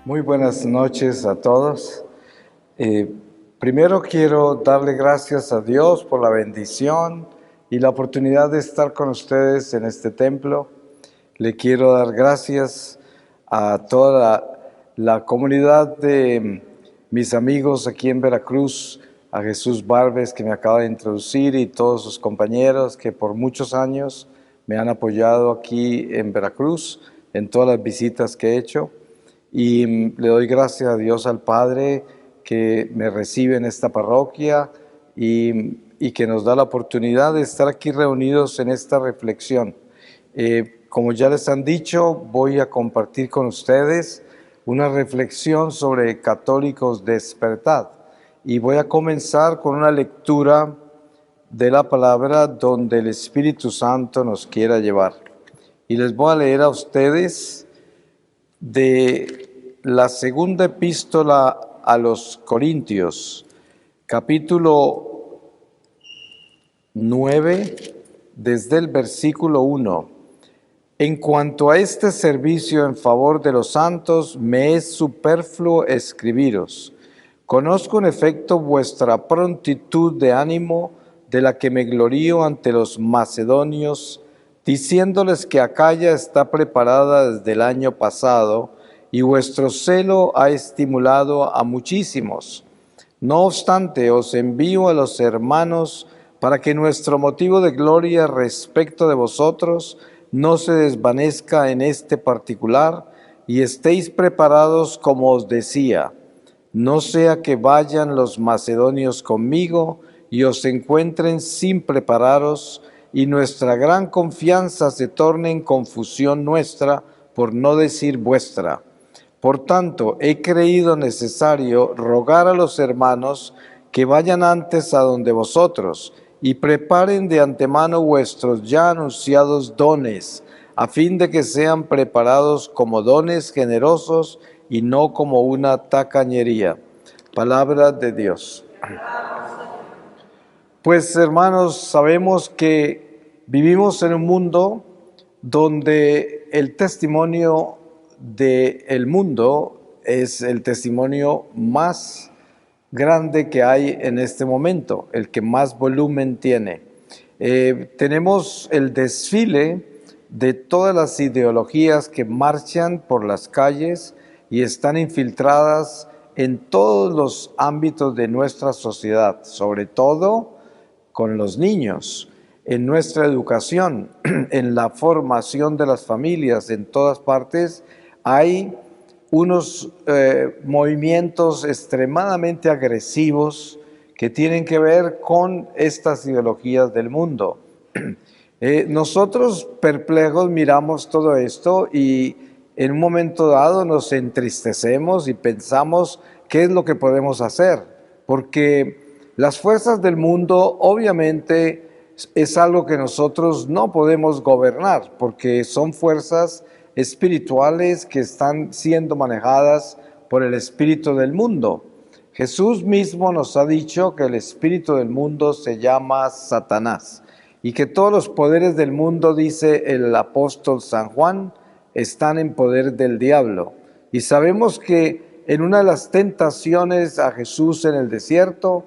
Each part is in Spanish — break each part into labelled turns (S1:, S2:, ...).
S1: Muy buenas noches a todos. Primero quiero darle gracias a Dios por la bendición y la oportunidad de estar con ustedes en este templo. Le quiero dar gracias a toda la comunidad de mis amigos aquí en Veracruz, a Jesús Barbes, que me acaba de introducir, y todos sus compañeros que por muchos años me han apoyado aquí en Veracruz en todas las visitas que he hecho. Y le doy gracias a Dios, al Padre, que me recibe en esta parroquia y que nos da la oportunidad de estar aquí reunidos en esta reflexión. Como ya les han dicho, voy a compartir con ustedes una reflexión sobre católicos despertad. Y voy a comenzar con una lectura de la palabra donde el Espíritu Santo nos quiera llevar. Y les voy a leer a ustedes de la segunda epístola a los Corintios, capítulo 9, desde el versículo 1. En cuanto a este servicio en favor de los santos, me es superfluo escribiros. Conozco en efecto vuestra prontitud de ánimo, de la que me glorío ante los macedonios, diciéndoles que Acaya está preparada desde el año pasado, y vuestro celo ha estimulado a muchísimos. No obstante, os envío a los hermanos para que nuestro motivo de gloria respecto de vosotros no se desvanezca en este particular, y estéis preparados como os decía. No sea que vayan los macedonios conmigo y os encuentren sin prepararos, y nuestra gran confianza se torne en confusión nuestra, por no decir vuestra. Por tanto, he creído necesario rogar a los hermanos que vayan antes a donde vosotros y preparen de antemano vuestros ya anunciados dones, a fin de que sean preparados como dones generosos y no como una tacañería. Palabra de Dios. Pues, hermanos, sabemos que vivimos en un mundo donde el testimonio del mundo es el testimonio más grande que hay en este momento, el que más volumen tiene. Tenemos el desfile de todas las ideologías que marchan por las calles y están infiltradas en todos los ámbitos de nuestra sociedad, sobre todo con los niños, en nuestra educación, en la formación de las familias, en todas partes hay unos movimientos extremadamente agresivos que tienen que ver con estas ideologías del mundo. Nosotros perplejos miramos todo esto y en un momento dado nos entristecemos y pensamos qué es lo que podemos hacer, porque las fuerzas del mundo obviamente es algo que nosotros no podemos gobernar, porque son fuerzas espirituales que están siendo manejadas por el espíritu del mundo. Jesús mismo nos ha dicho que el espíritu del mundo se llama Satanás y que todos los poderes del mundo, dice el apóstol San Juan, están en poder del diablo. Y sabemos que en una de las tentaciones a Jesús en el desierto,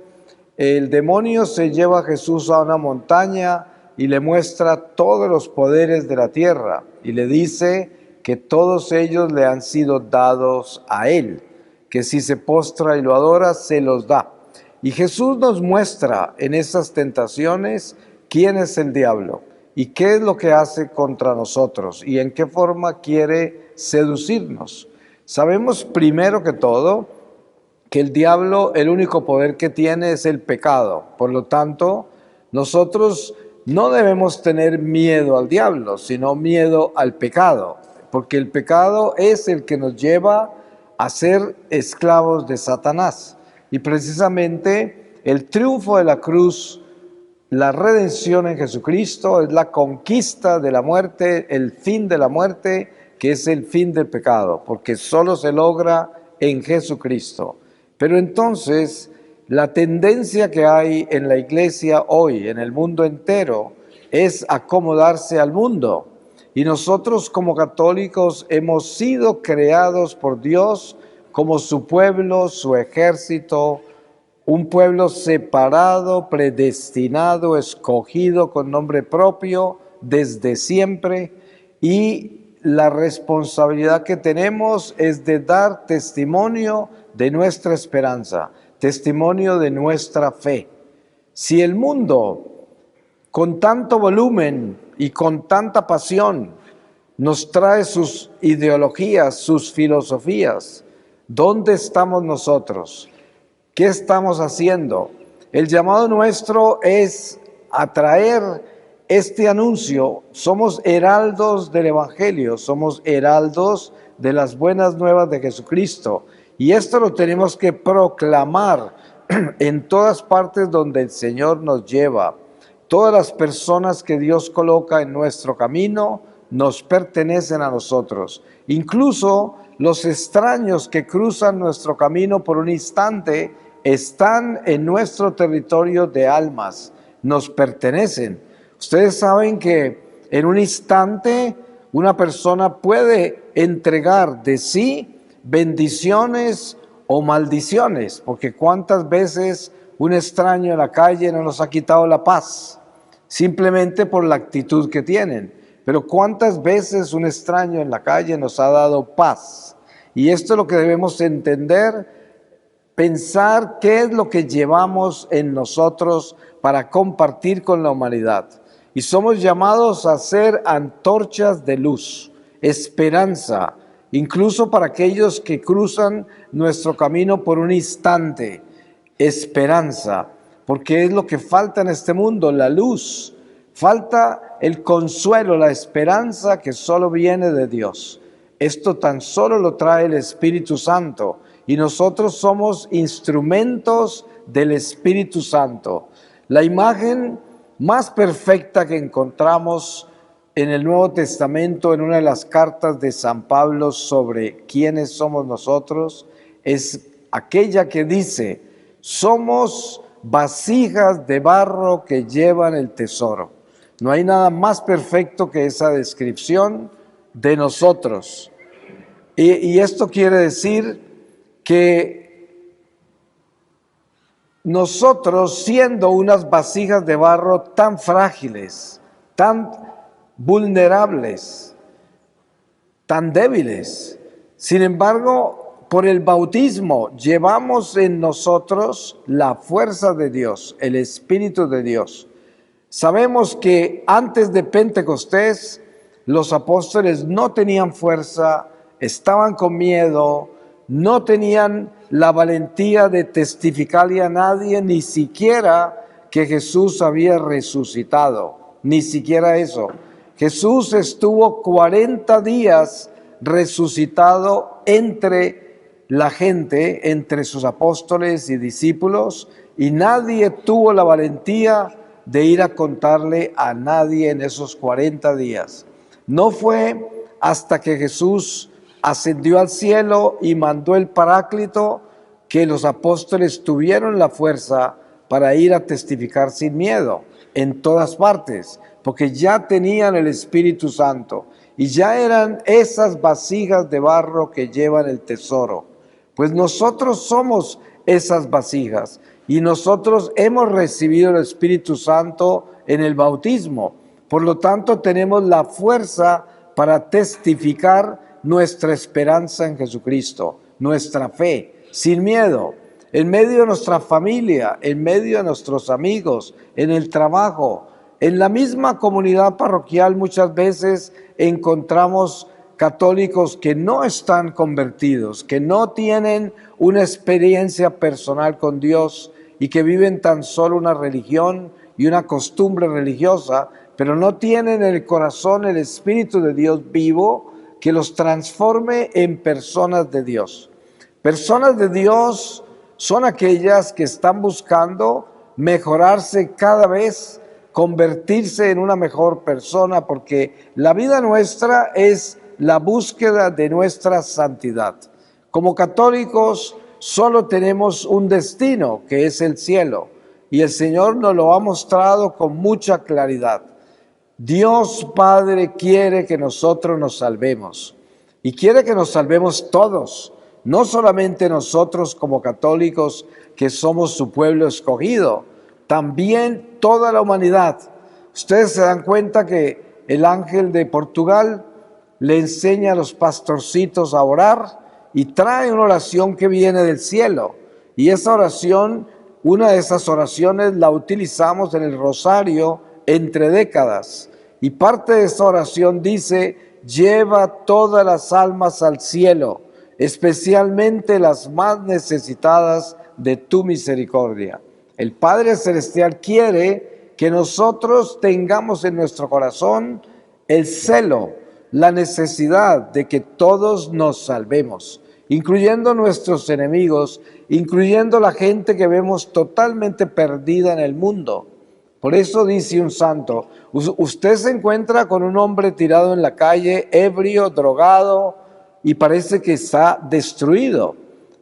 S1: el demonio se lleva a Jesús a una montaña y le muestra todos los poderes de la tierra y le dice que todos ellos le han sido dados a él, que si se postra y lo adora, se los da. Y Jesús nos muestra en esas tentaciones quién es el diablo y qué es lo que hace contra nosotros y en qué forma quiere seducirnos. Sabemos primero que todo que el diablo, el único poder que tiene es el pecado. Por lo tanto, nosotros no debemos tener miedo al diablo, sino miedo al pecado, porque el pecado es el que nos lleva a ser esclavos de Satanás. Y precisamente el triunfo de la cruz, la redención en Jesucristo, es la conquista de la muerte, el fin de la muerte, que es el fin del pecado, porque solo se logra en Jesucristo. Pero entonces, la tendencia que hay en la iglesia hoy, en el mundo entero, es acomodarse al mundo. Y nosotros como católicos hemos sido creados por Dios como su pueblo, su ejército, un pueblo separado, predestinado, escogido con nombre propio desde siempre, y la responsabilidad que tenemos es de dar testimonio de nuestra esperanza, testimonio de nuestra fe. Si el mundo, con tanto volumen y con tanta pasión, nos trae sus ideologías, sus filosofías, ¿dónde estamos nosotros? ¿Qué estamos haciendo? El llamado nuestro es atraer este anuncio. Somos heraldos del Evangelio, somos heraldos de las buenas nuevas de Jesucristo. Y esto lo tenemos que proclamar en todas partes donde el Señor nos lleva. Todas las personas que Dios coloca en nuestro camino nos pertenecen a nosotros. Incluso los extraños que cruzan nuestro camino por un instante están en nuestro territorio de almas, nos pertenecen. Ustedes saben que en un instante una persona puede entregar de sí bendiciones o maldiciones, porque cuántas veces un extraño en la calle no nos ha quitado la paz, simplemente por la actitud que tienen. Pero cuántas veces un extraño en la calle nos ha dado paz. Y esto es lo que debemos entender, pensar qué es lo que llevamos en nosotros para compartir con la humanidad. Y somos llamados a ser antorchas de luz, esperanza, incluso para aquellos que cruzan nuestro camino por un instante, esperanza, porque es lo que falta en este mundo, la luz. Falta el consuelo, la esperanza que solo viene de Dios. Esto tan solo lo trae el Espíritu Santo y nosotros somos instrumentos del Espíritu Santo. La imagen más perfecta que encontramos en el Nuevo Testamento, en una de las cartas de San Pablo sobre quiénes somos nosotros, es aquella que dice: somos vasijas de barro que llevan el tesoro. No hay nada más perfecto que esa descripción de nosotros. Y esto quiere decir que nosotros, siendo unas vasijas de barro tan frágiles, tan vulnerables, tan débiles, sin embargo, por el bautismo llevamos en nosotros la fuerza de Dios, el Espíritu de Dios. Sabemos que antes de Pentecostés los apóstoles no tenían fuerza, estaban con miedo, no tenían la valentía de testificarle a nadie, ni siquiera que Jesús había resucitado, ni siquiera eso. Jesús estuvo 40 días resucitado entre la gente, entre sus apóstoles y discípulos, y nadie tuvo la valentía de ir a contarle a nadie en esos 40 días. No fue hasta que Jesús ascendió al cielo y mandó el Paráclito que los apóstoles tuvieron la fuerza para ir a testificar sin miedo en todas partes, porque ya tenían el Espíritu Santo y ya eran esas vasijas de barro que llevan el tesoro. Pues nosotros somos esas vasijas y nosotros hemos recibido el Espíritu Santo en el bautismo. Por lo tanto, tenemos la fuerza para testificar nuestra esperanza en Jesucristo, nuestra fe, sin miedo, en medio de nuestra familia, en medio de nuestros amigos, en el trabajo, en la misma comunidad parroquial. Muchas veces encontramos católicos que no están convertidos, que no tienen una experiencia personal con Dios y que viven tan solo una religión y una costumbre religiosa, pero no tienen en el corazón el Espíritu de Dios vivo que los transforme en personas de Dios. Personas de Dios son aquellas que están buscando mejorarse cada vez, convertirse en una mejor persona, porque la vida nuestra es la búsqueda de nuestra santidad. Como católicos solo tenemos un destino, que es el cielo, y el Señor nos lo ha mostrado con mucha claridad. Dios Padre quiere que nosotros nos salvemos, y quiere que nos salvemos todos, no solamente nosotros como católicos que somos su pueblo escogido, también toda la humanidad. Ustedes se dan cuenta que el ángel de Portugal le enseña a los pastorcitos a orar y trae una oración que viene del cielo. Y esa oración, una de esas oraciones la utilizamos en el rosario entre décadas. Y parte de esa oración dice: lleva todas las almas al cielo, especialmente las más necesitadas de tu misericordia. El Padre Celestial quiere que nosotros tengamos en nuestro corazón el celo, la necesidad de que todos nos salvemos, incluyendo nuestros enemigos, incluyendo la gente que vemos totalmente perdida en el mundo. Por eso dice un santo: usted se encuentra con un hombre tirado en la calle, ebrio, drogado, y parece que está destruido.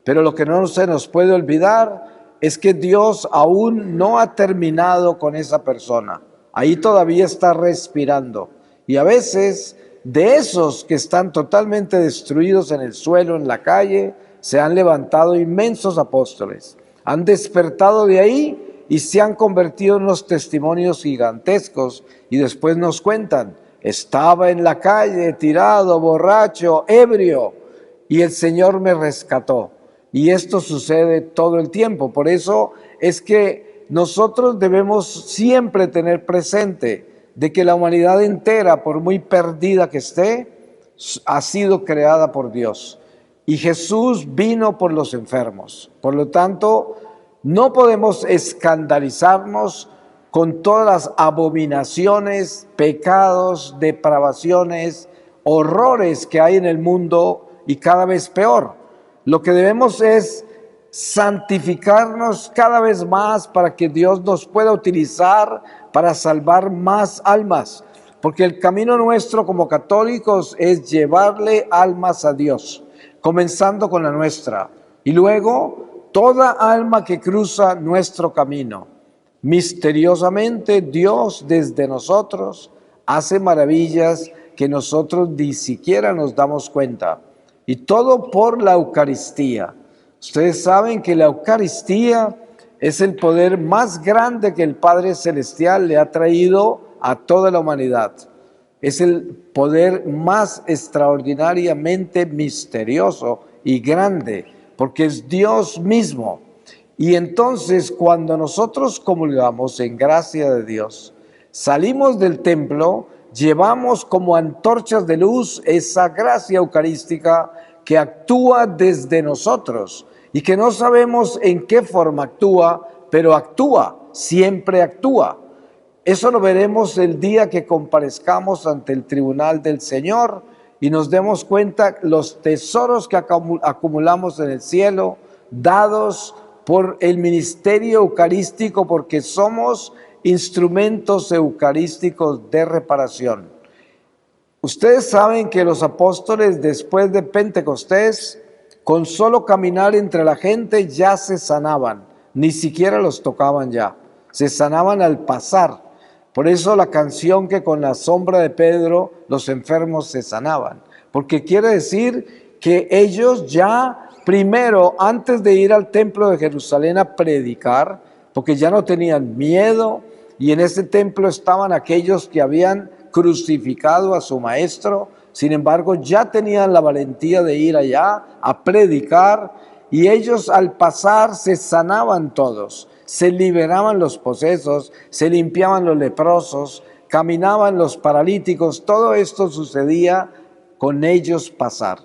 S1: Pero lo que no se nos puede olvidar es que Dios aún no ha terminado con esa persona. Ahí todavía está respirando. Y a veces, de esos que están totalmente destruidos en el suelo, en la calle, se han levantado inmensos apóstoles. Han despertado de ahí y se han convertido en unos testimonios gigantescos, y después nos cuentan: estaba en la calle, tirado, borracho, ebrio, y el Señor me rescató. Y esto sucede todo el tiempo. Por eso es que nosotros debemos siempre tener presente de que la humanidad entera, por muy perdida que esté, ha sido creada por Dios. Y Jesús vino por los enfermos. Por lo tanto, no podemos escandalizarnos con todas las abominaciones, pecados, depravaciones, horrores que hay en el mundo, y cada vez peor. Lo que debemos es santificarnos cada vez más para que Dios nos pueda utilizar para salvar más almas. Porque el camino nuestro como católicos es llevarle almas a Dios, comenzando con la nuestra, y luego toda alma que cruza nuestro camino. Misteriosamente Dios desde nosotros hace maravillas que nosotros ni siquiera nos damos cuenta. Y todo por la Eucaristía. Ustedes saben que la Eucaristía es el poder más grande que el Padre Celestial le ha traído a toda la humanidad. Es el poder más extraordinariamente misterioso y grande, porque es Dios mismo. Y entonces, cuando nosotros comulgamos en gracia de Dios, salimos del templo, llevamos como antorchas de luz esa gracia eucarística que actúa desde nosotros y que no sabemos en qué forma actúa, pero actúa, siempre actúa. Eso lo veremos el día que comparezcamos ante el tribunal del Señor y nos demos cuenta los tesoros que acumulamos en el cielo, dados por el ministerio eucarístico, porque somos instrumentos eucarísticos de reparación. Ustedes saben que los apóstoles, después de Pentecostés, con solo caminar entre la gente ya se sanaban, ni siquiera los tocaban ya, se sanaban al pasar. Por eso la canción que con la sombra de Pedro los enfermos se sanaban, porque quiere decir que ellos ya primero, antes de ir al templo de Jerusalén a predicar, porque ya no tenían miedo, y en ese templo estaban aquellos que habían crucificado a su maestro, sin embargo ya tenían la valentía de ir allá a predicar, y ellos al pasar se sanaban todos, se liberaban los posesos, se limpiaban los leprosos, caminaban los paralíticos. Todo esto sucedía con ellos pasar.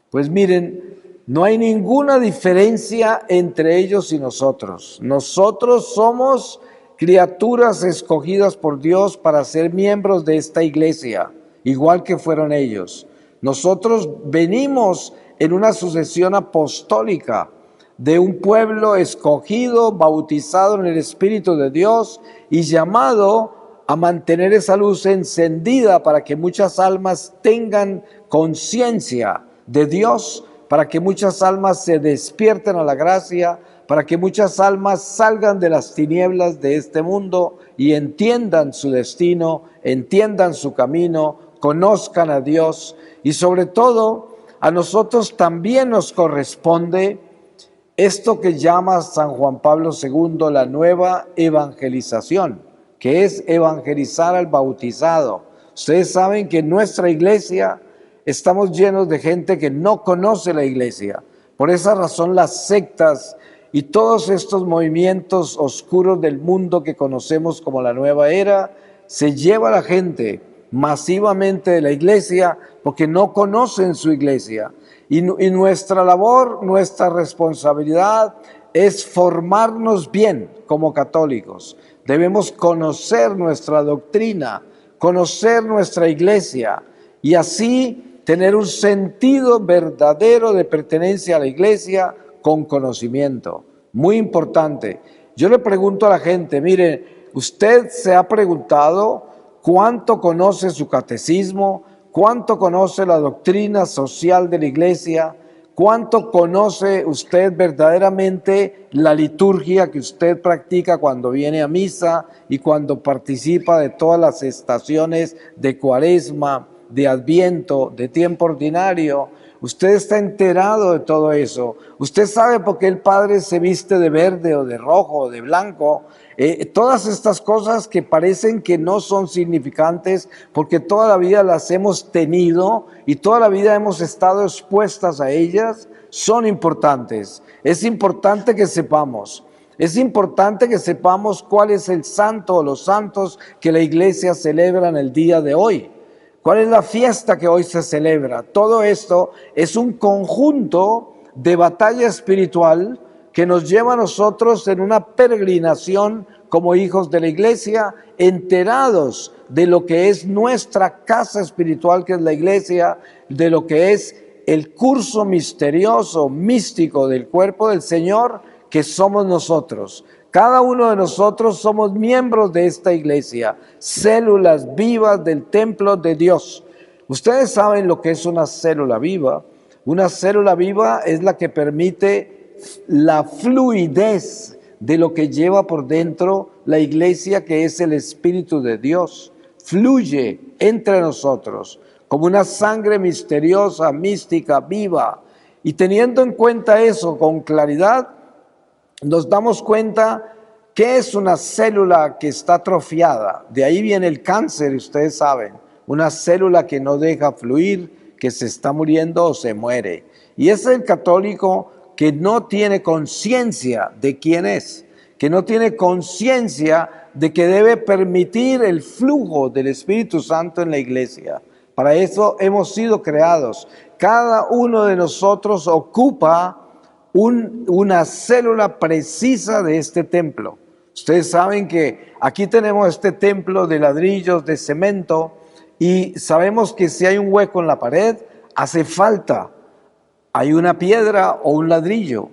S1: Pues miren, no hay ninguna diferencia entre ellos y nosotros. Nosotros somos criaturas escogidas por Dios para ser miembros de esta iglesia, igual que fueron ellos. Nosotros venimos en una sucesión apostólica de un pueblo escogido, bautizado en el Espíritu de Dios y llamado a mantener esa luz encendida para que muchas almas tengan conciencia de Dios, para que muchas almas se despierten a la gracia, para que muchas almas salgan de las tinieblas de este mundo y entiendan su destino, entiendan su camino, conozcan a Dios y sobre todo a nosotros también nos corresponde esto que llama San Juan Pablo II la nueva evangelización, que es evangelizar al bautizado. Ustedes saben que en nuestra iglesia estamos llenos de gente que no conoce la iglesia. Por esa razón las sectas y todos estos movimientos oscuros del mundo que conocemos como la nueva era, se lleva a la gente masivamente de la iglesia porque no conocen su iglesia. Y nuestra labor, nuestra responsabilidad es formarnos bien como católicos. Debemos conocer nuestra doctrina, conocer nuestra iglesia y así tener un sentido verdadero de pertenencia a la iglesia con conocimiento. Muy importante. Yo le pregunto a la gente, mire, ¿usted se ha preguntado cuánto conoce su catecismo? ¿Cuánto conoce la doctrina social de la iglesia? ¿Cuánto conoce usted verdaderamente la liturgia que usted practica cuando viene a misa y cuando participa de todas las estaciones de Cuaresma, de Adviento, de tiempo ordinario? Usted está enterado de todo eso. Usted sabe por qué el Padre se viste de verde o de rojo o de blanco. Todas estas cosas que parecen que no son significantes porque toda la vida las hemos tenido y toda la vida hemos estado expuestas a ellas, son importantes. Es importante que sepamos. Es importante que sepamos cuál es el santo o los santos que la iglesia celebra en el día de hoy. ¿Cuál es la fiesta que hoy se celebra? Todo esto es un conjunto de batalla espiritual que nos lleva a nosotros en una peregrinación como hijos de la iglesia, enterados de lo que es nuestra casa espiritual, que es la iglesia, de lo que es el curso misterioso, místico del cuerpo del Señor, que somos nosotros. Cada uno de nosotros somos miembros de esta iglesia, células vivas del templo de Dios. Ustedes saben lo que es una célula viva. Una célula viva es la que permite la fluidez de lo que lleva por dentro la iglesia, que es el Espíritu de Dios. Fluye entre nosotros como una sangre misteriosa, mística, viva. Y teniendo en cuenta eso con claridad, nos damos cuenta que es una célula que está atrofiada. De ahí viene el cáncer, ustedes saben. Una célula que no deja fluir, que se está muriendo o se muere. Y es el católico que no tiene conciencia de quién es, que no tiene conciencia de que debe permitir el flujo del Espíritu Santo en la iglesia. Para eso hemos sido creados. Cada uno de nosotros ocupa una célula precisa de este templo. Ustedes saben que aquí tenemos este templo de ladrillos, de cemento, y sabemos que si hay un hueco en la pared, hace falta. Hay una piedra o un ladrillo,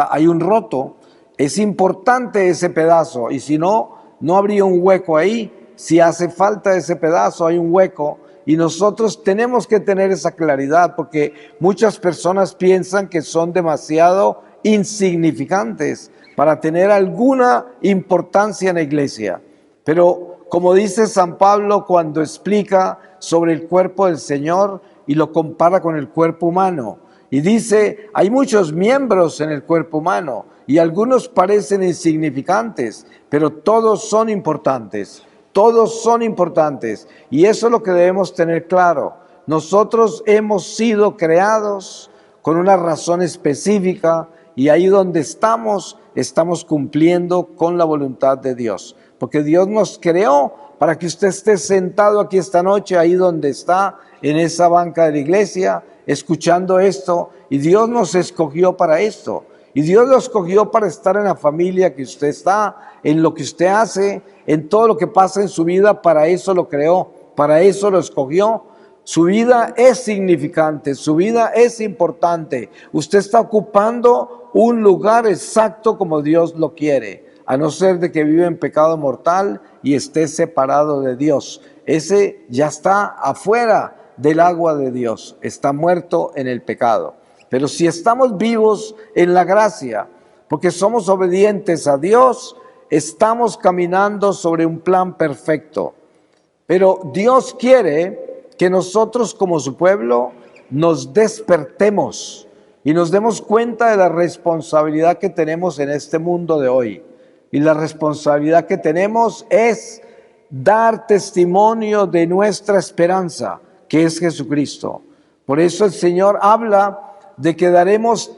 S1: hay un roto, es importante ese pedazo, y si no, no habría un hueco ahí. Si hace falta ese pedazo, hay un hueco, y nosotros tenemos que tener esa claridad, porque muchas personas piensan que son demasiado insignificantes para tener alguna importancia en la iglesia. Pero como dice San Pablo cuando explica sobre el cuerpo del Señor y lo compara con el cuerpo humano, y dice, hay muchos miembros en el cuerpo humano y algunos parecen insignificantes, pero todos son importantes. Todos son importantes, y eso es lo que debemos tener claro. Nosotros hemos sido creados con una razón específica, y ahí donde estamos cumpliendo con la voluntad de Dios. Porque Dios nos creó para que usted esté sentado aquí esta noche, ahí donde está, en esa banca de la iglesia, escuchando esto, y Dios nos escogió para esto. Y Dios lo escogió para estar en la familia que usted está, en lo que usted hace, en todo lo que pasa en su vida. Para eso lo creó, para eso lo escogió. Su vida es significante, su vida es importante. Usted está ocupando un lugar exacto como Dios lo quiere, a no ser de que vive en pecado mortal y esté separado de Dios. Ese ya está afuera del agua de Dios, está muerto en el pecado. Pero si estamos vivos en la gracia, porque somos obedientes a Dios, estamos caminando sobre un plan perfecto. Pero Dios quiere que nosotros como su pueblo nos despertemos y nos demos cuenta de la responsabilidad que tenemos en este mundo de hoy. Y la responsabilidad que tenemos es dar testimonio de nuestra esperanza, que es Jesucristo. Por eso el Señor habla de que daremos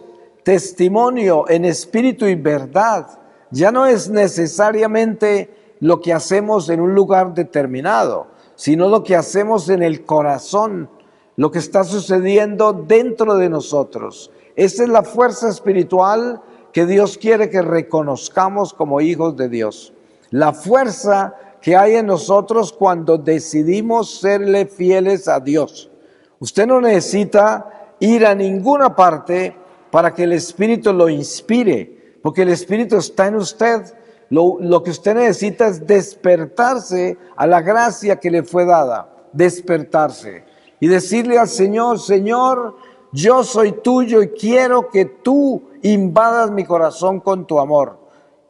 S1: testimonio en espíritu y verdad. Ya no es necesariamente lo que hacemos en un lugar determinado, sino lo que hacemos en el corazón, lo que está sucediendo dentro de nosotros. Esa es la fuerza espiritual que Dios quiere que reconozcamos como hijos de Dios. La fuerza que hay en nosotros cuando decidimos serle fieles a Dios. Usted no necesita ir a ninguna parte para que el Espíritu lo inspire, porque el Espíritu está en usted. Lo que usted necesita es despertarse a la gracia que le fue dada, despertarse y decirle al Señor: Señor, yo soy tuyo y quiero que tú invadas mi corazón con tu amor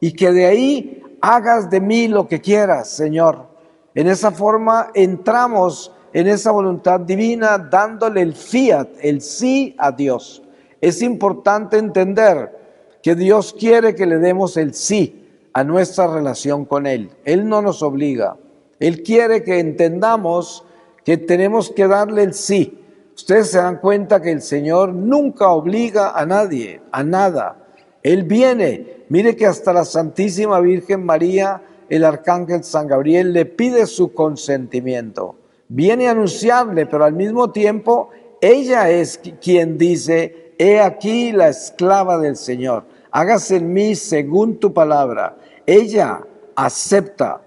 S1: y que de ahí hagas de mí lo que quieras, Señor. En esa forma entramos en esa voluntad divina dándole el fiat, el sí a Dios. Es importante entender que Dios quiere que le demos el sí a nuestra relación con Él. Él no nos obliga. Él quiere que entendamos que tenemos que darle el sí. Ustedes se dan cuenta que el Señor nunca obliga a nadie, a nada. Él viene. Mire que hasta la Santísima Virgen María, el Arcángel San Gabriel, le pide su consentimiento. Viene a anunciarle, pero al mismo tiempo ella es quien dice: he aquí la esclava del Señor, hágase en mí según tu palabra. Ella acepta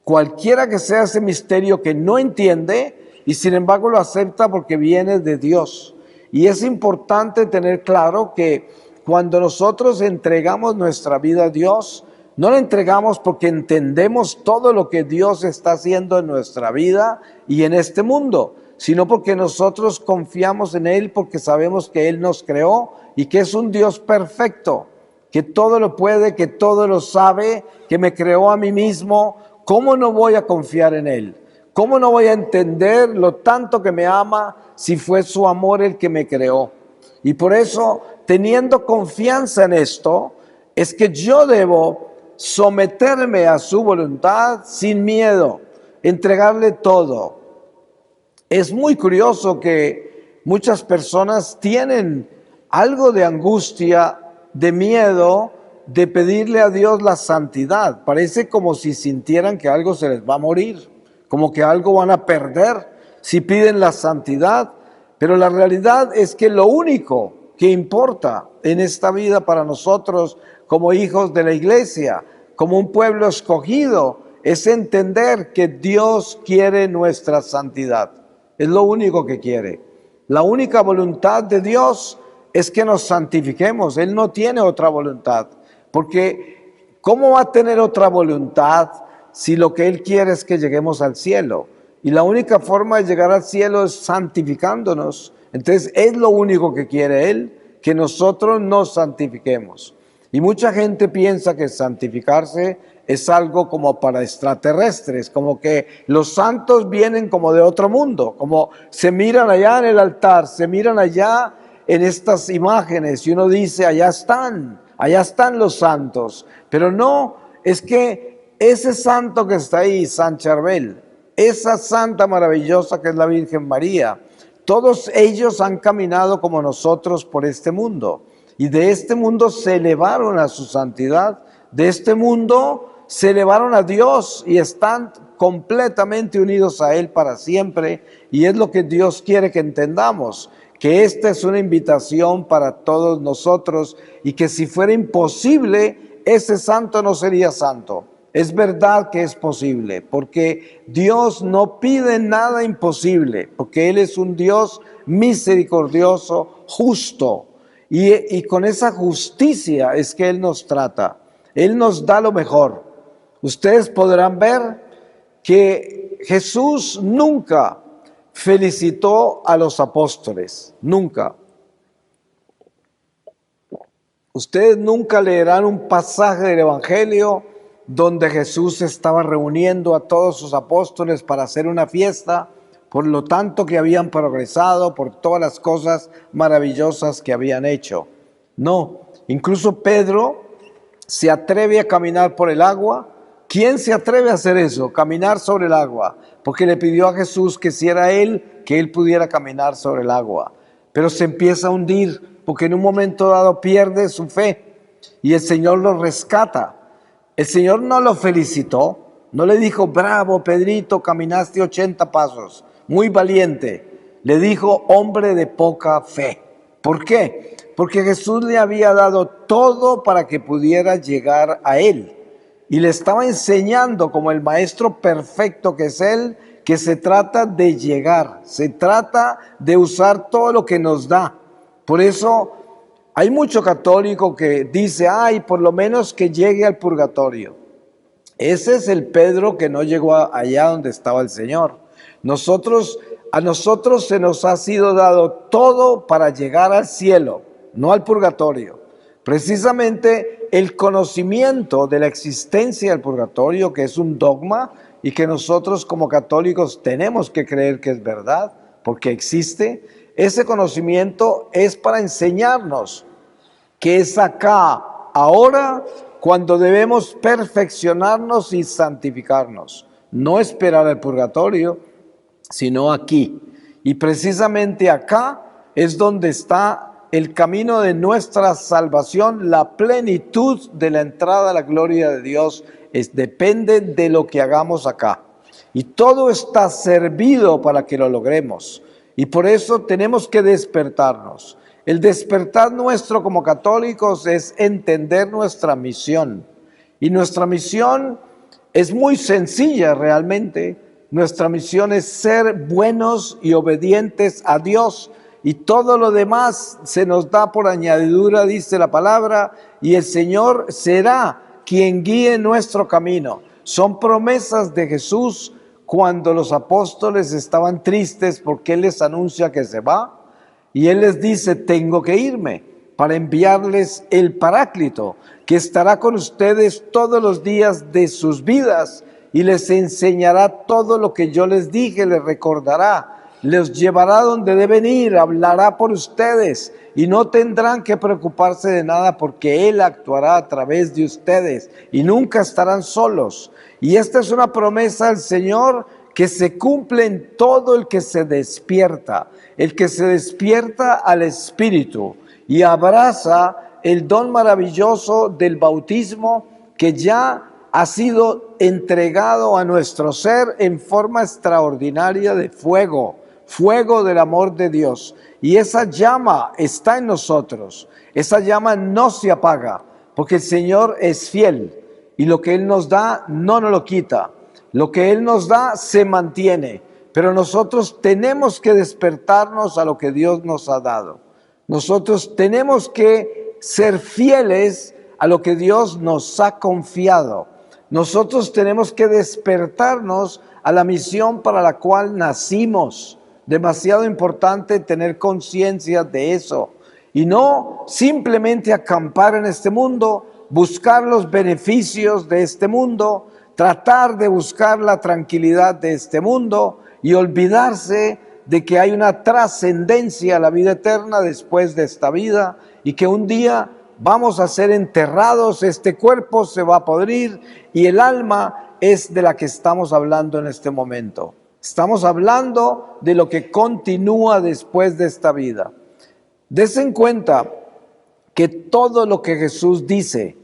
S1: cualquiera que sea ese misterio que no entiende, y sin embargo lo acepta porque viene de Dios. Y es importante tener claro que cuando nosotros entregamos nuestra vida a Dios, no la entregamos porque entendemos todo lo que Dios está haciendo en nuestra vida y en este mundo, sino porque nosotros confiamos en Él, porque sabemos que Él nos creó y que es un Dios perfecto, que todo lo puede, que todo lo sabe, que me creó a mí mismo. ¿Cómo no voy a confiar en Él? ¿Cómo no voy a entender lo tanto que me ama si fue su amor el que me creó? Y por eso, teniendo confianza en esto, es que yo debo someterme a su voluntad sin miedo, entregarle todo. Es muy curioso que muchas personas tienen algo de angustia, de miedo, de pedirle a Dios la santidad. Parece como si sintieran que algo se les va a morir, como que algo van a perder si piden la santidad. Pero la realidad es que lo único que importa en esta vida para nosotros como hijos de la iglesia, como un pueblo escogido, es entender que Dios quiere nuestra santidad. Es lo único que quiere. La única voluntad de Dios es que nos santifiquemos. Él no tiene otra voluntad. Porque ¿cómo va a tener otra voluntad si lo que Él quiere es que lleguemos al cielo? Y la única forma de llegar al cielo es santificándonos. Entonces es lo único que quiere Él, que nosotros nos santifiquemos. Y mucha gente piensa que santificarse es algo como para extraterrestres, como que los santos vienen como de otro mundo, como se miran allá en el altar, se miran allá en estas imágenes y uno dice: allá están los santos. Pero no, es que ese santo que está ahí, San Charbel, esa santa maravillosa que es la Virgen María, todos ellos han caminado como nosotros por este mundo. Y de este mundo se elevaron a su santidad, de este mundo se elevaron a Dios y están completamente unidos a Él para siempre. Y es lo que Dios quiere que entendamos, que esta es una invitación para todos nosotros y que si fuera imposible, ese santo no sería santo. Es verdad que es posible, porque Dios no pide nada imposible, porque Él es un Dios misericordioso, justo. Y con esa justicia es que Él nos trata. Él nos da lo mejor. Ustedes podrán ver que Jesús nunca felicitó a los apóstoles. Nunca. Ustedes nunca leerán un pasaje del Evangelio donde Jesús estaba reuniendo a todos sus apóstoles para hacer una fiesta, por lo tanto que habían progresado, por todas las cosas maravillosas que habían hecho. No, incluso Pedro se atreve a caminar por el agua. ¿Quién se atreve a hacer eso? Caminar sobre el agua, porque le pidió a Jesús que si era él, que él pudiera caminar sobre el agua. Pero se empieza a hundir, porque en un momento dado pierde su fe y el Señor lo rescata. El Señor no lo felicitó, no le dijo, bravo Pedrito, caminaste 80 pasos, muy valiente. Le dijo, hombre de poca fe. ¿Por qué? Porque Jesús le había dado todo para que pudiera llegar a él. Y le estaba enseñando, como el maestro perfecto que es él, que se trata de llegar, se trata de usar todo lo que nos da. Por eso hay mucho católico que dice, ay, por lo menos que llegue al purgatorio. Ese es el Pedro que no llegó allá donde estaba el Señor. A nosotros se nos ha sido dado todo para llegar al cielo, no al purgatorio. Precisamente el conocimiento de la existencia del purgatorio, que es un dogma y que nosotros como católicos tenemos que creer que es verdad, porque existe, ese conocimiento es para enseñarnos que es acá, ahora, cuando debemos perfeccionarnos y santificarnos. No esperar al purgatorio, sino aquí. Y precisamente acá es donde está el camino de nuestra salvación, la plenitud de la entrada a la gloria de Dios depende de lo que hagamos acá. Y todo está servido para que lo logremos. Y por eso tenemos que despertarnos. El despertar nuestro como católicos es entender nuestra misión. Y nuestra misión es muy sencilla realmente. Nuestra misión es ser buenos y obedientes a Dios. Y todo lo demás se nos da por añadidura, dice la palabra, y el Señor será quien guíe nuestro camino. Son promesas de Jesús cuando los apóstoles estaban tristes porque Él les anuncia que se va. Y Él les dice, tengo que irme para enviarles el Paráclito, que estará con ustedes todos los días de sus vidas y les enseñará todo lo que yo les dije, les recordará. Les llevará donde deben ir, hablará por ustedes y no tendrán que preocuparse de nada porque Él actuará a través de ustedes y nunca estarán solos. Y esta es una promesa del Señor que se cumple en todo el que se despierta al Espíritu y abraza el don maravilloso del bautismo que ya ha sido entregado a nuestro ser en forma extraordinaria de fuego del amor de Dios. Y esa llama está en nosotros. Esa llama no se apaga, porque el Señor es fiel. Y lo que Él nos da, no nos lo quita. Lo que Él nos da, se mantiene. Pero nosotros tenemos que despertarnos a lo que Dios nos ha dado. Nosotros tenemos que ser fieles a lo que Dios nos ha confiado. Nosotros tenemos que despertarnos a la misión para la cual nacimos. Demasiado importante tener conciencia de eso y no simplemente acampar en este mundo, buscar los beneficios de este mundo, tratar de buscar la tranquilidad de este mundo y olvidarse de que hay una trascendencia a la vida eterna después de esta vida y que un día vamos a ser enterrados, este cuerpo se va a podrir y el alma es de la que estamos hablando en este momento. Estamos hablando de lo que continúa después de esta vida. Dese en cuenta que todo lo que Jesús dice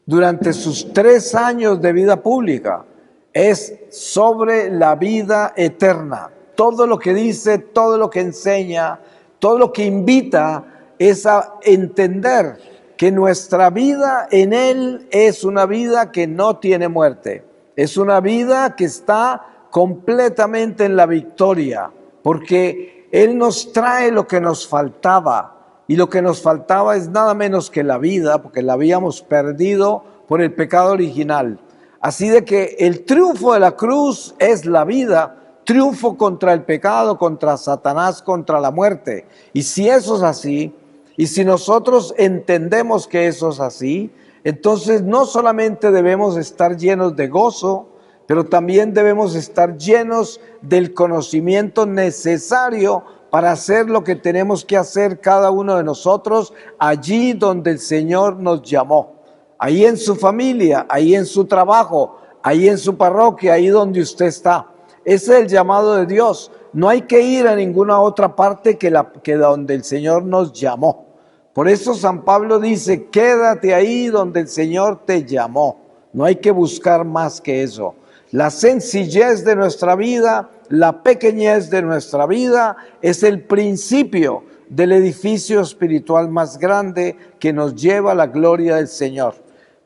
S1: durante sus 3 años de vida pública es sobre la vida eterna. Todo lo que dice, todo lo que enseña, todo lo que invita es a entender que nuestra vida en Él es una vida que no tiene muerte. Es una vida que está completamente en la victoria, porque Él nos trae lo que nos faltaba, y lo que nos faltaba es nada menos que la vida, porque la habíamos perdido por el pecado original. Así de que el triunfo de la cruz es la vida, triunfo contra el pecado, contra Satanás, contra la muerte. Y si eso es así, y si nosotros entendemos que eso es así, entonces no solamente debemos estar llenos de gozo, pero también debemos estar llenos del conocimiento necesario para hacer lo que tenemos que hacer cada uno de nosotros allí donde el Señor nos llamó. Ahí en su familia, ahí en su trabajo, ahí en su parroquia, ahí donde usted está. Ese es el llamado de Dios. No hay que ir a ninguna otra parte que donde el Señor nos llamó. Por eso San Pablo dice, quédate ahí donde el Señor te llamó. No hay que buscar más que eso. La sencillez de nuestra vida, la pequeñez de nuestra vida es el principio del edificio espiritual más grande que nos lleva a la gloria del Señor.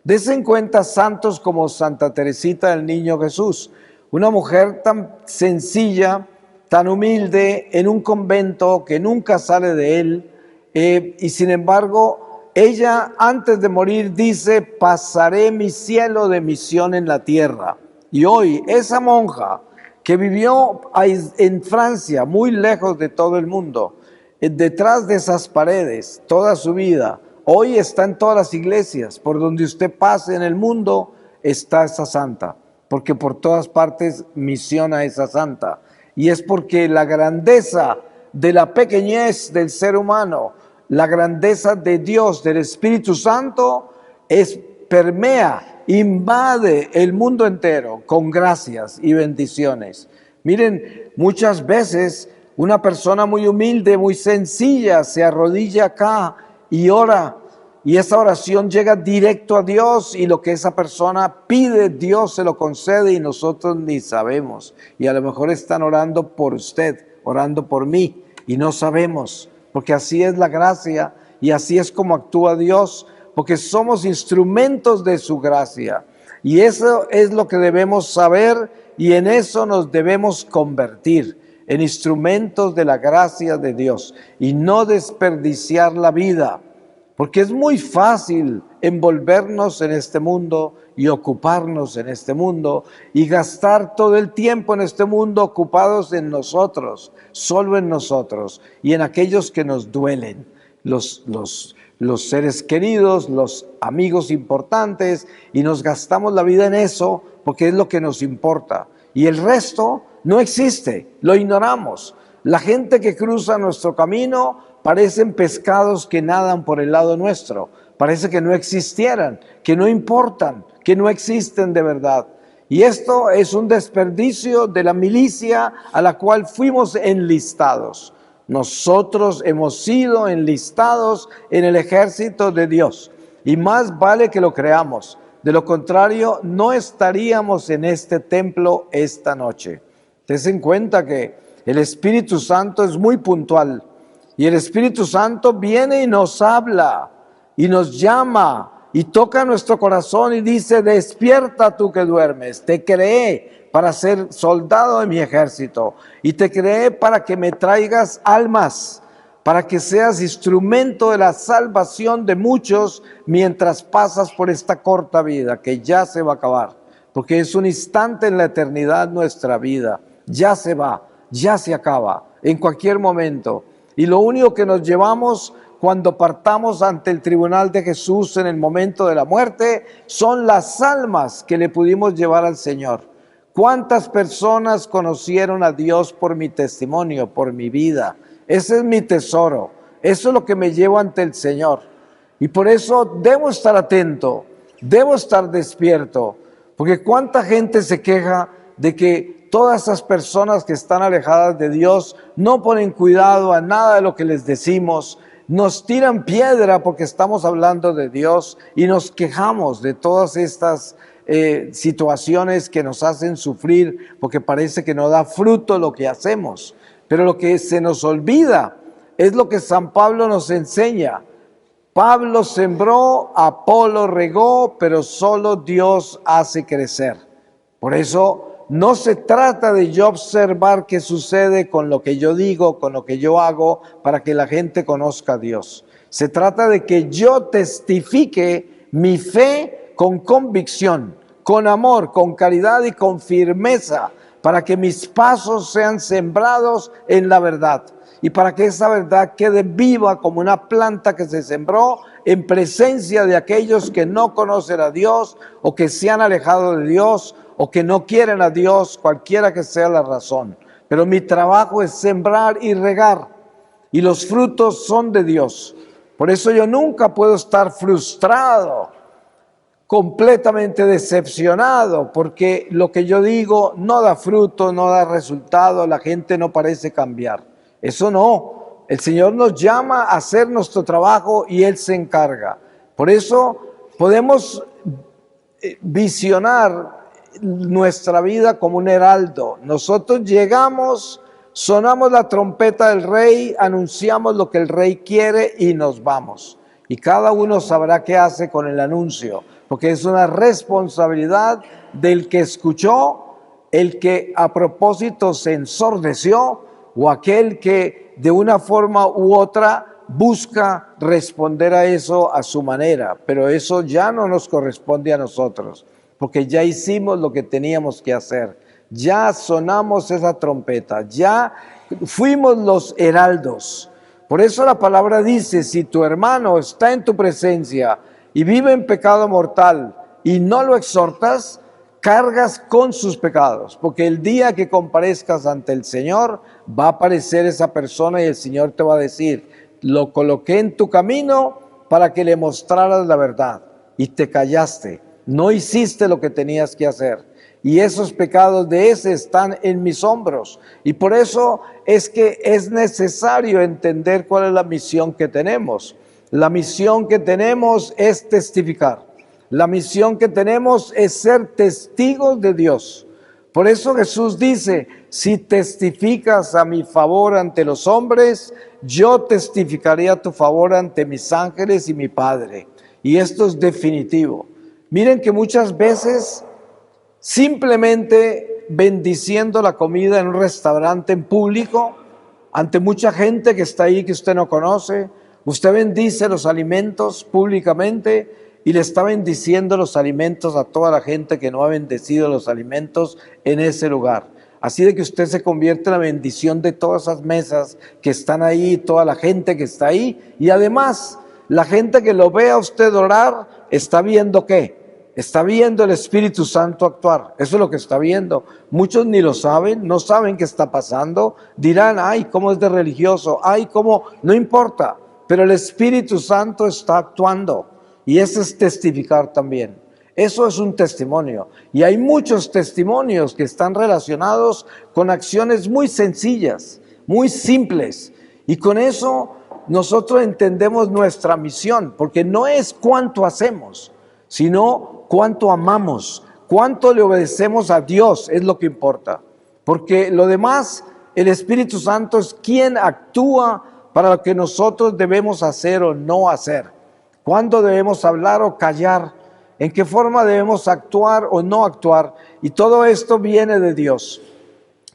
S1: Dese en cuenta santos como Santa Teresita del Niño Jesús, una mujer tan sencilla, tan humilde, en un convento que nunca sale de él, y sin embargo, ella antes de morir dice, pasaré mi cielo de misión en la tierra. Y hoy esa monja que vivió en Francia, muy lejos de todo el mundo, detrás de esas paredes, toda su vida, hoy está en todas las iglesias. Por donde usted pase en el mundo, está esa santa, porque por todas partes misiona esa santa. Y es porque la grandeza de la pequeñez del ser humano, la grandeza de Dios, del Espíritu Santo, permea, invade el mundo entero con gracias y bendiciones. Miren, muchas veces una persona muy humilde, muy sencilla, se arrodilla acá y ora, y esa oración llega directo a Dios, y lo que esa persona pide, Dios se lo concede y nosotros ni sabemos. Y a lo mejor están orando por usted, orando por mí, y no sabemos, porque así es la gracia y así es como actúa Dios, porque somos instrumentos de su gracia. Y eso es lo que debemos saber, y en eso nos debemos convertir, en instrumentos de la gracia de Dios, y no desperdiciar la vida, porque es muy fácil envolvernos en este mundo y ocuparnos en este mundo y gastar todo el tiempo en este mundo ocupados en nosotros, solo en nosotros y en aquellos que nos duelen, los seres queridos, los amigos importantes, y nos gastamos la vida en eso porque es lo que nos importa. Y el resto no existe, lo ignoramos. La gente que cruza nuestro camino parecen pescados que nadan por el lado nuestro. Parece que no existieran, que no importan, que no existen de verdad. Y esto es un desperdicio de la milicia a la cual fuimos enlistados. Nosotros hemos sido enlistados en el ejército de Dios, y más vale que lo creamos. De lo contrario, no estaríamos en este templo esta noche. Ten en cuenta que el Espíritu Santo es muy puntual, y el Espíritu Santo viene y nos habla, y nos llama, y toca nuestro corazón y dice, despierta tú que duermes, te creé para ser soldado de mi ejército, y te creé para que me traigas almas, para que seas instrumento de la salvación de muchos mientras pasas por esta corta vida que ya se va a acabar, porque es un instante en la eternidad nuestra vida, ya se va, ya se acaba, en cualquier momento. Y lo único que nos llevamos cuando partamos ante el tribunal de Jesús en el momento de la muerte son las almas que le pudimos llevar al Señor. ¿Cuántas personas conocieron a Dios por mi testimonio, por mi vida? Ese es mi tesoro, eso es lo que me llevo ante el Señor. Y por eso debo estar atento, debo estar despierto, porque cuánta gente se queja de que todas esas personas que están alejadas de Dios no ponen cuidado a nada de lo que les decimos, nos tiran piedra porque estamos hablando de Dios y nos quejamos de todas estas situaciones que nos hacen sufrir porque parece que no da fruto lo que hacemos. Pero lo que se nos olvida es lo que San Pablo nos enseña. Pablo sembró, Apolo regó, pero solo Dios hace crecer. Por eso no se trata de yo observar qué sucede con lo que yo digo, con lo que yo hago, para que la gente conozca a Dios. Se trata de que yo testifique mi fe con convicción, con amor, con caridad y con firmeza, para que mis pasos sean sembrados en la verdad y para que esa verdad quede viva como una planta que se sembró en presencia de aquellos que no conocen a Dios o que se han alejado de Dios o que no quieren a Dios, cualquiera que sea la razón. Pero mi trabajo es sembrar y regar, y los frutos son de Dios. Por eso yo nunca puedo estar frustrado, completamente decepcionado, porque lo que yo digo no da fruto, no da resultado, la gente no parece cambiar. Eso no, el Señor nos llama a hacer nuestro trabajo y Él se encarga. Por eso podemos visionar nuestra vida como un heraldo. Nosotros llegamos, sonamos la trompeta del rey, anunciamos lo que el rey quiere y nos vamos. Y cada uno sabrá qué hace con el anuncio, porque es una responsabilidad del que escuchó, el que a propósito se ensordeció o aquel que de una forma u otra busca responder a eso a su manera, pero eso ya no nos corresponde a nosotros, porque ya hicimos lo que teníamos que hacer, ya sonamos esa trompeta, ya fuimos los heraldos. Por eso la palabra dice, si tu hermano está en tu presencia y vive en pecado mortal y no lo exhortas, cargas con sus pecados, porque el día que comparezcas ante el Señor va a aparecer esa persona y el Señor te va a decir, lo coloqué en tu camino para que le mostraras la verdad y te callaste, no hiciste lo que tenías que hacer. Y esos pecados de ese están en mis hombros. Y por eso es que es necesario entender cuál es la misión que tenemos. La misión que tenemos es testificar. La misión que tenemos es ser testigos de Dios. Por eso Jesús dice, si testificas a mi favor ante los hombres, yo testificaré a tu favor ante mis ángeles y mi Padre. Y esto es definitivo. Miren que muchas veces simplemente bendiciendo la comida en un restaurante en público, ante mucha gente que está ahí que usted no conoce, usted bendice los alimentos públicamente y le está bendiciendo los alimentos a toda la gente que no ha bendecido los alimentos en ese lugar. Así de que usted se convierte en la bendición de todas esas mesas que están ahí, toda la gente que está ahí, y además la gente que lo ve a usted orar está viendo ¿qué? Está viendo el Espíritu Santo actuar. Eso es lo que está viendo. Muchos ni lo saben, no saben qué está pasando. Dirán, ay, cómo es de religioso, ay, cómo, no importa. Pero el Espíritu Santo está actuando. Y eso es testificar también. Eso es un testimonio. Y hay muchos testimonios que están relacionados con acciones muy sencillas, muy simples. Y con eso nosotros entendemos nuestra misión, porque no es cuánto hacemos, sino cuánto amamos, cuánto le obedecemos a Dios, es lo que importa. Porque lo demás, el Espíritu Santo es quien actúa para lo que nosotros debemos hacer o no hacer. Cuándo debemos hablar o callar, en qué forma debemos actuar o no actuar. Y todo esto viene de Dios.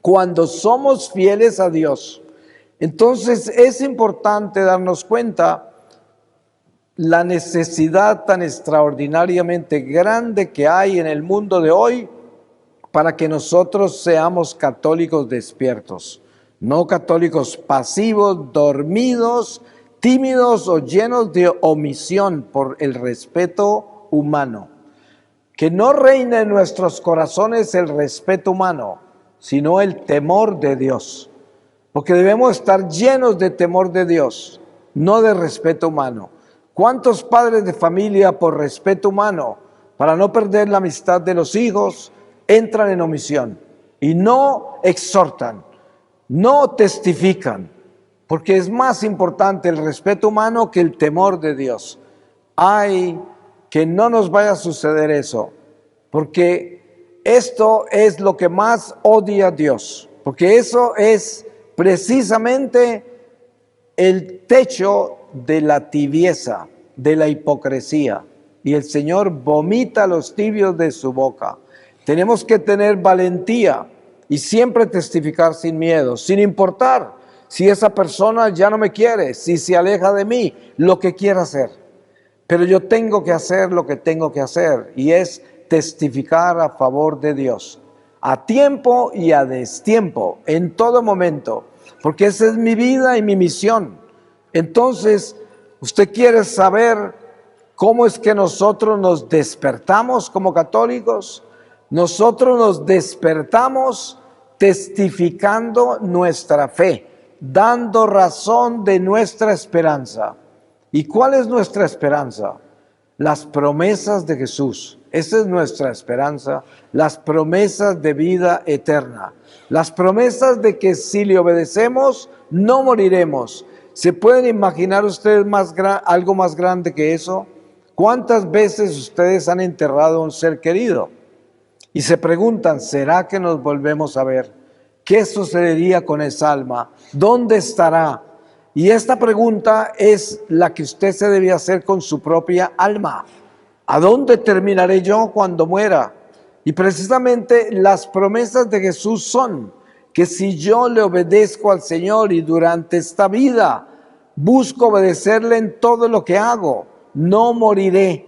S1: Cuando somos fieles a Dios, entonces es importante darnos cuenta la necesidad tan extraordinariamente grande que hay en el mundo de hoy para que nosotros seamos católicos despiertos, no católicos pasivos, dormidos, tímidos o llenos de omisión por el respeto humano. Que no reine en nuestros corazones el respeto humano, sino el temor de Dios. Porque debemos estar llenos de temor de Dios, no de respeto humano. ¿Cuántos padres de familia por respeto humano, para no perder la amistad de los hijos, entran en omisión y no exhortan, no testifican? Porque es más importante el respeto humano que el temor de Dios. Ay, que no nos vaya a suceder eso, porque esto es lo que más odia a Dios, porque eso es precisamente el techo de la tibieza, de la hipocresía, y el Señor vomita los tibios de su boca. Tenemos que tener valentía y siempre testificar sin miedo, sin importar si esa persona ya no me quiere, si se aleja de mí, lo que quiera hacer. Pero yo tengo que hacer lo que tengo que hacer, y es testificar a favor de Dios, a tiempo y a destiempo, en todo momento, porque esa es mi vida y mi misión. Entonces, usted quiere saber cómo es que nosotros nos despertamos como católicos. Nosotros nos despertamos testificando nuestra fe, dando razón de nuestra esperanza. ¿Y cuál es nuestra esperanza? Las promesas de Jesús. Esa es nuestra esperanza, las promesas de vida eterna. Las promesas de que si le obedecemos, no moriremos. ¿Se pueden imaginar ustedes algo más grande que eso? ¿Cuántas veces ustedes han enterrado a un ser querido? Y se preguntan, ¿será que nos volvemos a ver? ¿Qué sucedería con esa alma? ¿Dónde estará? Y esta pregunta es la que usted se debe hacer con su propia alma. ¿A dónde terminaré yo cuando muera? Y precisamente las promesas de Jesús son que si yo le obedezco al Señor y durante esta vida busco obedecerle en todo lo que hago, no moriré.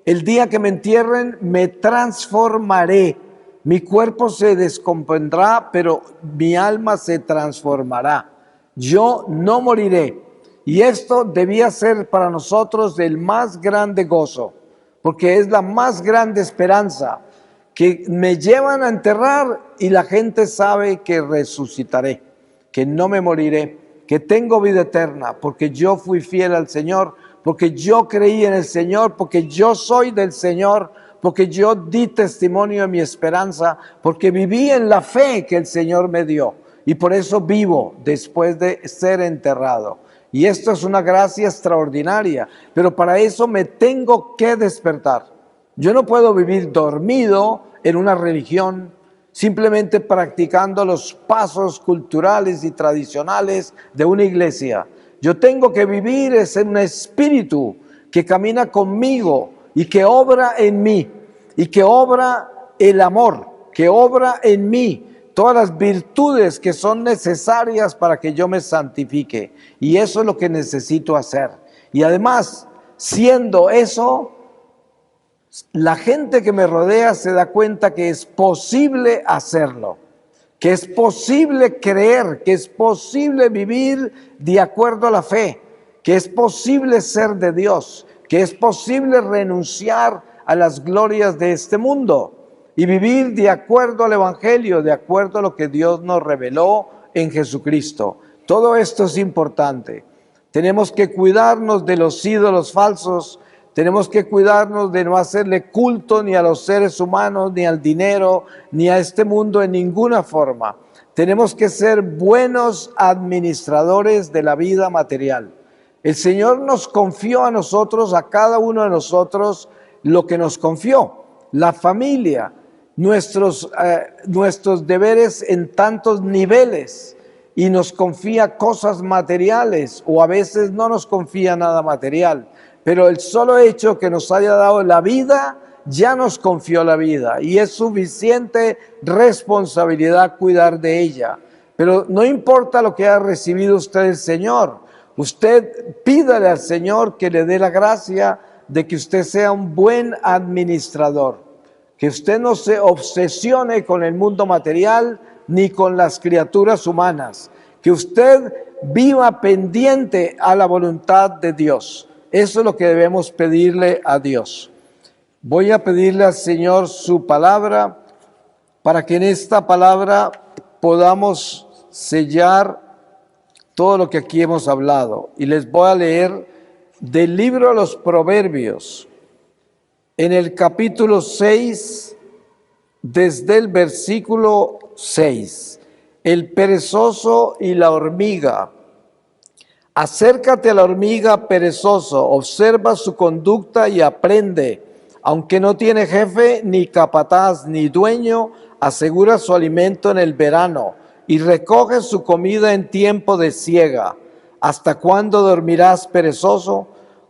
S1: El día que me entierren, me transformaré. Mi cuerpo se descompondrá, pero mi alma se transformará. Yo no moriré. Y esto debía ser para nosotros el más grande gozo, porque es la más grande esperanza, que me llevan a enterrar y la gente sabe que resucitaré, que no me moriré, que tengo vida eterna, porque yo fui fiel al Señor, porque yo creí en el Señor, porque yo soy del Señor, porque yo di testimonio de mi esperanza, porque viví en la fe que el Señor me dio. Y por eso vivo después de ser enterrado. Y esto es una gracia extraordinaria, pero para eso me tengo que despertar. Yo no puedo vivir dormido en una religión, simplemente practicando los pasos culturales y tradicionales de una iglesia. Yo tengo que vivir en un espíritu que camina conmigo y que obra en mí, y que obra el amor, que obra en mí todas las virtudes que son necesarias para que yo me santifique. Y eso es lo que necesito hacer. Y además, siendo eso, la gente que me rodea se da cuenta que es posible hacerlo, que es posible creer, que es posible vivir de acuerdo a la fe, que es posible ser de Dios, que es posible renunciar a las glorias de este mundo y vivir de acuerdo al Evangelio, de acuerdo a lo que Dios nos reveló en Jesucristo. Todo esto es importante. Tenemos que cuidarnos de los ídolos falsos, tenemos que cuidarnos de no hacerle culto ni a los seres humanos, ni al dinero, ni a este mundo en ninguna forma. Tenemos que ser buenos administradores de la vida material. El Señor nos confió a nosotros, a cada uno de nosotros, lo que nos confió, la familia, nuestros deberes en tantos niveles, y nos confía cosas materiales, o a veces no nos confía nada material, pero el solo hecho que nos haya dado la vida, ya nos confió la vida, y es suficiente responsabilidad cuidar de ella. Pero no importa lo que haya recibido usted del Señor, usted pídale al Señor que le dé la gracia de que usted sea un buen administrador, que usted no se obsesione con el mundo material ni con las criaturas humanas, que usted viva pendiente a la voluntad de Dios. Eso es lo que debemos pedirle a Dios. Voy a pedirle al Señor su palabra para que en esta palabra podamos sellar todo lo que aquí hemos hablado. Y les voy a leer del libro de los Proverbios, en el capítulo 6, desde el versículo 6. El perezoso y la hormiga. Acércate a la hormiga, perezoso, observa su conducta y aprende. Aunque no tiene jefe, ni capataz, ni dueño, asegura su alimento en el verano y recoge su comida en tiempo de siega. ¿Hasta cuándo dormirás, perezoso?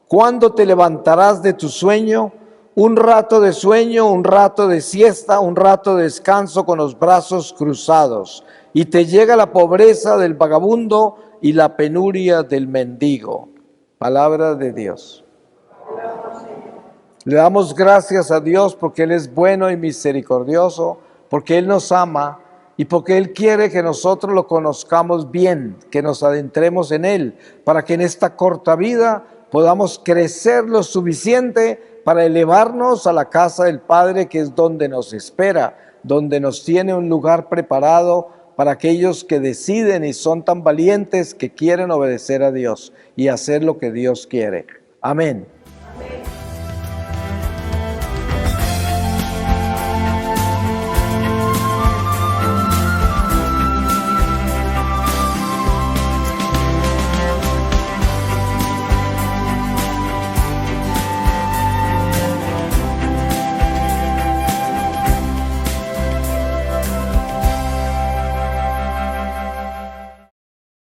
S1: ¿Cuándo te levantarás de tu sueño? Un rato de sueño, un rato de siesta, un rato de descanso con los brazos cruzados. Y te llega la pobreza del vagabundo y la penuria del mendigo. Palabra de Dios. Le damos gracias a Dios porque Él es bueno y misericordioso, porque Él nos ama y porque Él quiere que nosotros lo conozcamos bien, que nos adentremos en Él, para que en esta corta vida podamos crecer lo suficiente para elevarnos a la casa del Padre, que es donde nos espera, donde nos tiene un lugar preparado para aquellos que deciden y son tan valientes que quieren obedecer a Dios y hacer lo que Dios quiere. Amén.